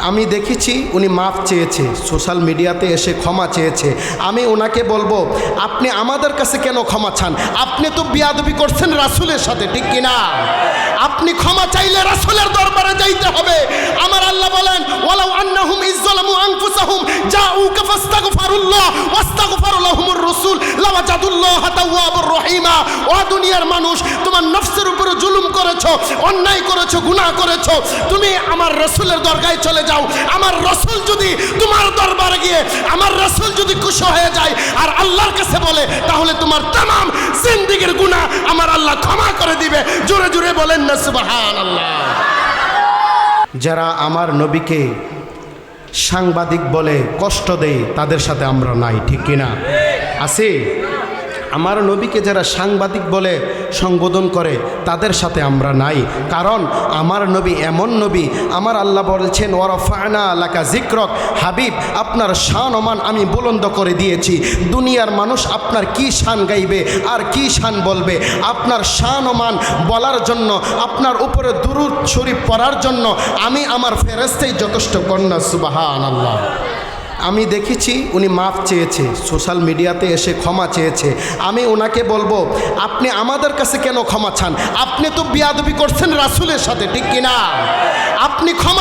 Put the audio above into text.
আমি দেখেছি উনি মাফ চেয়েছে, সোশ্যাল মিডিয়াতে এসে ক্ষমা চেয়েছে। আমি ওনাকে বলবো, আপনি আমাদের কাছে কেন ক্ষমা চান? আপনি তো বিয়াদবি করছেন রাসূলের সাথে, ঠিক কিনা? আপনি ক্ষমা চাইলে রাসূলের দরবারে যাইতে হবে। আমার আল্লাহ বলেন, ওয়ালাউ আন্নাহুম ইযযালামু আনফুসাহুম জাউকা ফাস্তাগফিরুল্লাহ ওয়াস্তাগফার লাহুমুর রাসূল লাওয়াজাদুল্লাহা তাওয়াবুর রহিমা। ও দুনিয়ার মানুষ, তোমার নফসের উপরে জুলুম করেছো, অন্যায় করেছো, গুনাহ করেছো, তুমি আমার রাসূলের দরগায় চলে যাও। আমার রাসূল যদি তোমার দরবারে গিয়ে আমার রাসূল যদি খুশি হয়ে যায় আর আল্লাহর কাছে বলে, তাহলে তোমার तमाम জিন্দেগীর গুনাহ আমার আল্লাহ ক্ষমা করে দিবে। জোরে জোরে বলেন না সুবহানাল্লাহ। যারা আমার নবীকে সাংবাদিক বলে কষ্ট দেয় তাদের সাথে আমরা নাই, ঠিক কিনা? আছে? আমার নবীকে যারা সাংবাদিক বলে সম্বোধন করে তাদের সাথে আমরা নাই। কারণ আমার নবী এমন নবী, আমার আল্লাহ বলছেন ওয়ারাফা'না লাকা যিকরক, হাবিব আপনার শান ও মান আমি বুলন্দ করে দিয়েছি। দুনিয়ার মানুষ আপনার কি শান গাইবে আর কি শান বলবে? আপনার শান ও মান বলার জন্য, আপনার উপরে দুরূদ শরীফ পড়ার জন্য আমি আমার ফেরেশতাই যথেষ্ট। কন্যা সুবহানাল্লাহ। আমি দেখেছি উনি মাফ চেয়েছে, সোশ্যাল মিডিয়াতে এসে ক্ষমা চেয়েছে। আমি ওনাকে বলবো, আপনি আমাদের কাছে কেন ক্ষমা চান? আপনি তো বিয়াদবি করছেন রাসূলের সাথে, ঠিক কিনা? আপনি ক্ষমা